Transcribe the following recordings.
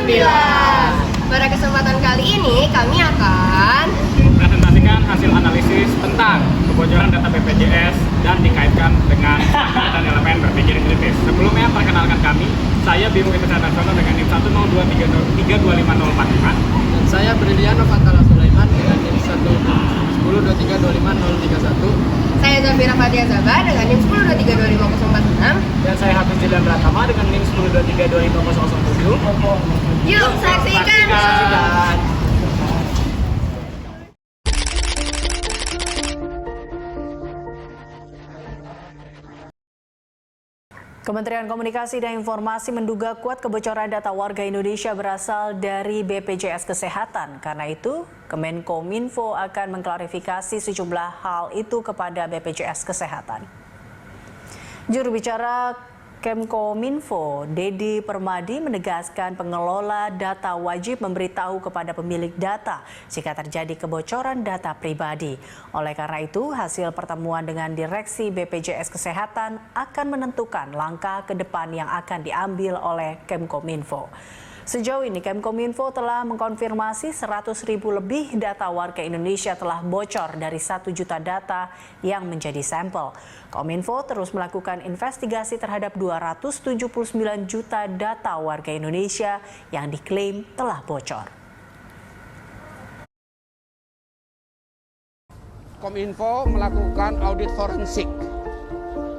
Alhamdulillah. Pada kesempatan kali ini kami akan presentasikan hasil analisis tentang kebocoran data BPJS dan dikaitkan dengan angka dan elemen berpikir kritis. Sebelumnya perkenalkan kami, saya Bimo Internasional dengan NIM 102325045. Dan saya Briliano Fatala Sulaiman dengan NIM 11023250031. saya Zafira Fatia Zaba dengan NIM 102325046. Dan saya Hafiz Jilan Pratama dengan NIM 102325007. Yuk saksikan. Kementerian Komunikasi dan Informasi menduga kuat kebocoran data warga Indonesia berasal dari BPJS Kesehatan. Karena itu, Kemenkominfo akan mengklarifikasi sejumlah hal itu kepada BPJS Kesehatan. Juru bicara Kemenkominfo, Dedi Permadi, menegaskan pengelola data wajib memberitahu kepada pemilik data jika terjadi kebocoran data pribadi. Oleh karena itu, hasil pertemuan dengan Direksi BPJS Kesehatan akan menentukan langkah ke depan yang akan diambil oleh Kemenkominfo. Sejauh ini, Kemenkominfo telah mengkonfirmasi 100.000 lebih data warga Indonesia telah bocor dari 1 juta data yang menjadi sampel. Kominfo terus melakukan investigasi terhadap 279 juta data warga Indonesia yang diklaim telah bocor. Kominfo melakukan audit forensik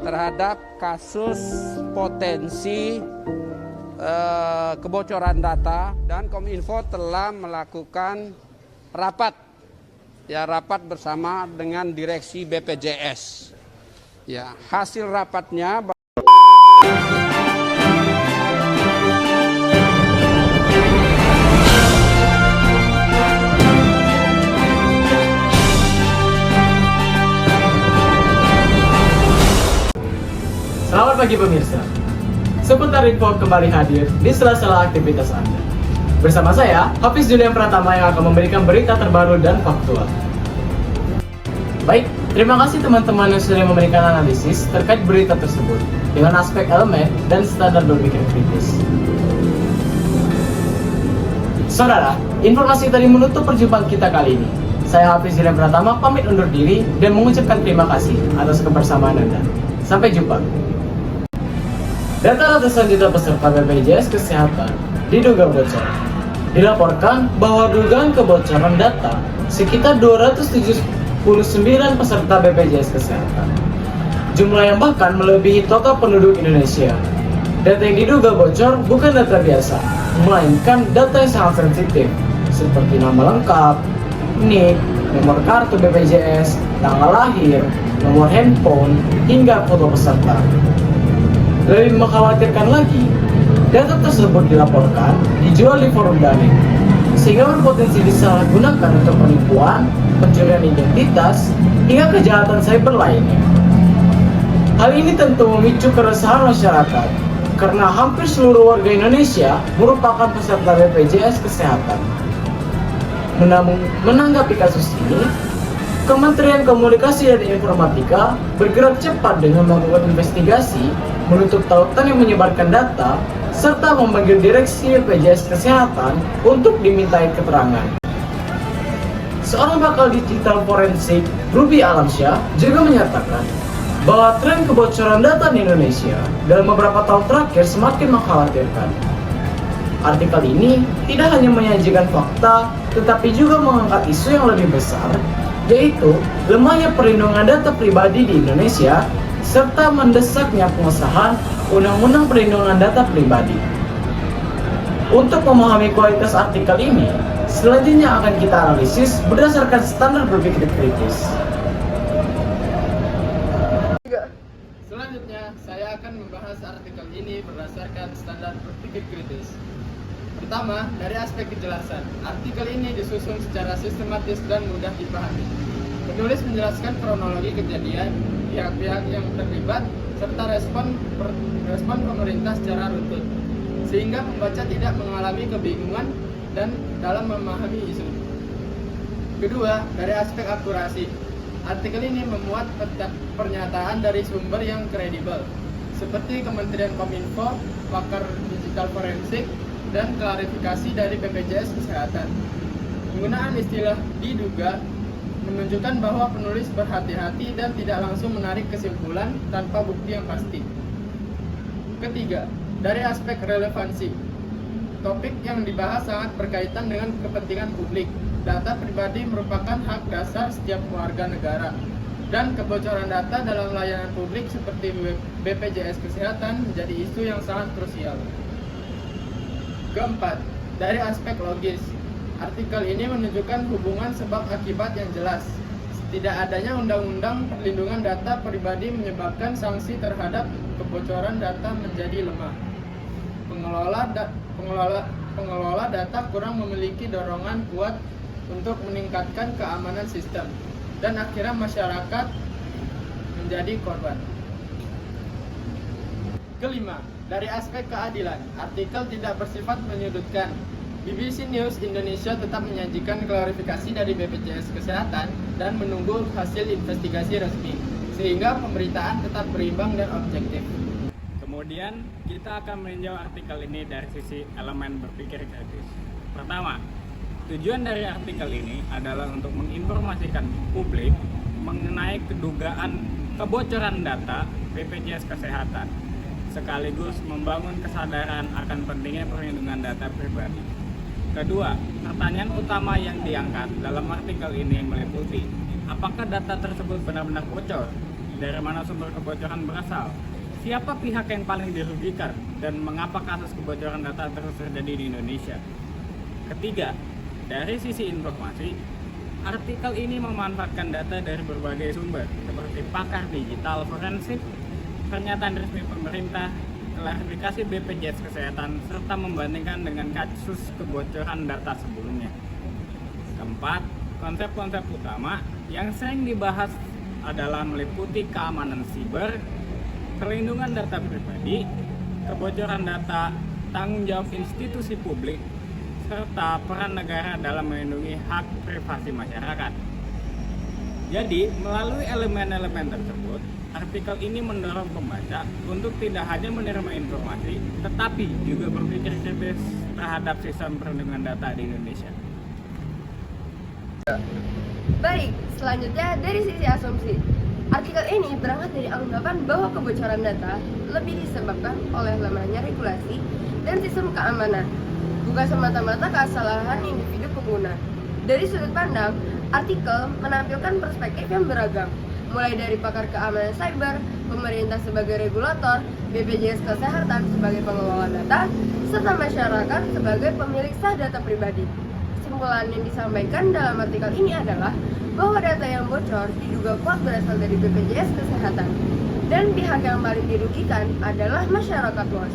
terhadap kasus potensi kebocoran data, dan Kominfo telah melakukan rapat bersama dengan Direksi BPJS. Ya, hasil rapatnya Selamat pagi pemirsa. Seputar info kembali hadir di sela-sela aktivitas Anda. Bersama saya, Hafiz Julian Pratama yang akan memberikan berita terbaru dan faktual. Baik, terima kasih teman-teman yang sudah memberikan analisis terkait berita tersebut dengan aspek elemen dan standar berpikir kritis. Saudara, informasi tadi menutup perjumpaan kita kali ini. Saya Hafiz Julian Pratama pamit undur diri dan mengucapkan terima kasih atas kebersamaan Anda. Sampai jumpa. Data ratusan juta peserta BPJS Kesehatan diduga bocor. Dilaporkan bahwa dugaan kebocoran data sekitar 279 peserta BPJS Kesehatan. Jumlah yang bahkan melebihi total penduduk Indonesia. Data yang diduga bocor bukan data biasa, melainkan data yang sangat sensitif, seperti nama lengkap, NIK, nomor kartu BPJS, tanggal lahir, nomor handphone, hingga foto peserta. Lebih mengkhawatirkan lagi, data tersebut dilaporkan dijual di forum daring, sehingga berpotensi disalahgunakan untuk penipuan, pencurian identitas, hingga kejahatan cyber lainnya. Hal ini tentu memicu keresahan masyarakat, karena hampir seluruh warga Indonesia merupakan peserta BPJS Kesehatan. Menanggapi kasus ini, Kementerian Komunikasi dan Informatika bergerak cepat dengan melakukan investigasi, menutup tautan yang menyebarkan data, serta memanggil Direksi BPJS Kesehatan untuk dimintai keterangan. Seorang pakar digital forensik, Ruby Alamsyah, juga menyatakan bahwa tren kebocoran data di Indonesia dalam beberapa tahun terakhir semakin mengkhawatirkan. Artikel ini tidak hanya menyajikan fakta, tetapi juga mengangkat isu yang lebih besar, yaitu lemahnya perlindungan data pribadi di Indonesia, serta mendesaknya pengesahan Undang-Undang Perlindungan Data Pribadi. Untuk memahami kualitas artikel ini, selanjutnya akan kita analisis berdasarkan standar berpikir kritis. Selanjutnya, saya akan membahas artikel ini berdasarkan standar berpikir kritis. Pertama, dari aspek kejelasan. Artikel ini disusun secara sistematis dan mudah dipahami. Penulis menjelaskan kronologi kejadian, pihak-pihak yang terlibat, serta respon pemerintah secara runtut, sehingga pembaca tidak mengalami kebingungan dan dalam memahami isu. Kedua, dari aspek akurasi. Artikel ini memuat pernyataan dari sumber yang kredibel, seperti Kementerian Kominfo, pakar digital forensik, dan klarifikasi dari BPJS Kesehatan. Penggunaan istilah diduga menunjukkan bahwa penulis berhati-hati dan tidak langsung menarik kesimpulan tanpa bukti yang pasti. Ketiga, dari aspek relevansi. Topik yang dibahas sangat berkaitan dengan kepentingan publik. Data pribadi merupakan hak dasar setiap warga negara. Dan kebocoran data dalam layanan publik seperti BPJS Kesehatan menjadi isu yang sangat krusial. Keempat, dari aspek logis. Artikel ini menunjukkan hubungan sebab akibat yang jelas. Tidak adanya undang-undang perlindungan data pribadi menyebabkan sanksi terhadap kebocoran data menjadi lemah. Pengelola data kurang memiliki dorongan kuat untuk meningkatkan keamanan sistem, dan akhirnya masyarakat menjadi korban. Kelima, dari aspek keadilan, artikel tidak bersifat menyudutkan. BBC News Indonesia tetap menyajikan klarifikasi dari BPJS Kesehatan dan menunggu hasil investigasi resmi, sehingga pemberitaan tetap berimbang dan objektif. Kemudian kita akan meninjau artikel ini dari sisi elemen berpikir kritis. Pertama, tujuan dari artikel ini adalah untuk menginformasikan publik mengenai kedugaan kebocoran data BPJS Kesehatan, sekaligus membangun kesadaran akan pentingnya perlindungan data pribadi. Kedua, pertanyaan utama yang diangkat dalam artikel ini meliputi apakah data tersebut benar-benar bocor, dari mana sumber kebocoran berasal, siapa pihak yang paling dirugikan, dan mengapa kasus kebocoran data terus terjadi di Indonesia. Ketiga, dari sisi informasi, artikel ini memanfaatkan data dari berbagai sumber seperti pakar digital forensik, pernyataan resmi pemerintah, klarifikasi BPJS Kesehatan, serta membandingkan dengan kasus kebocoran data sebelumnya. Keempat, konsep-konsep utama yang sering dibahas adalah meliputi keamanan siber, perlindungan data pribadi, kebocoran data, tanggung jawab institusi publik, serta peran negara dalam melindungi hak privasi masyarakat. Jadi, melalui elemen-elemen tersebut, artikel ini mendorong pembaca untuk tidak hanya menerima informasi, tetapi juga berpikir kritis terhadap sistem perlindungan data di Indonesia. Baik, selanjutnya dari sisi asumsi. Artikel ini berangkat dari anggapan bahwa kebocoran data lebih disebabkan oleh lemahnya regulasi dan sistem keamanan, bukan semata-mata kesalahan individu pengguna. Dari sudut pandang, artikel menampilkan perspektif yang beragam, mulai dari pakar keamanan cyber, pemerintah sebagai regulator, BPJS Kesehatan sebagai pengelola data, serta masyarakat sebagai pemilik sah data pribadi. Kesimpulan yang disampaikan dalam artikel ini adalah bahwa data yang bocor diduga kuat berasal dari BPJS Kesehatan, dan pihak yang paling dirugikan adalah masyarakat luas.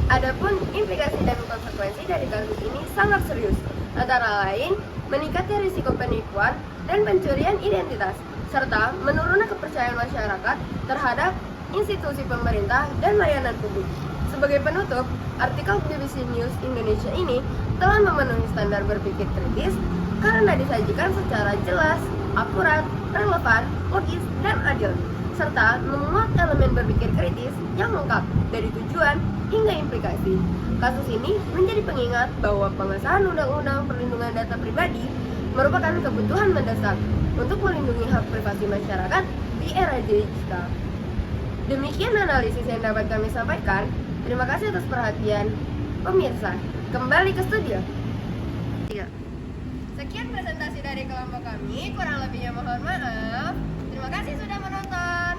Adapun implikasi dan konsekuensi dari kasus ini sangat serius, antara lain meningkatnya risiko penipuan dan pencurian identitas, serta menurunnya kepercayaan masyarakat terhadap institusi pemerintah dan layanan publik. Sebagai penutup, artikel BBC News Indonesia ini telah memenuhi standar berpikir kritis karena disajikan secara jelas, akurat, relevan, logis, dan adil, serta memuat elemen berpikir kritis yang lengkap dari tujuan hingga implikasi. Kasus ini menjadi pengingat bahwa pengesahan Undang-Undang Perlindungan Data Pribadi merupakan kebutuhan mendesak untuk melindungi hak privasi masyarakat di era digital. Demikian analisis yang dapat kami sampaikan. Terima kasih atas perhatian pemirsa. Kembali ke studio. Sekian presentasi dari kelompok kami, kurang lebihnya mohon maaf. Terima kasih sudah menonton.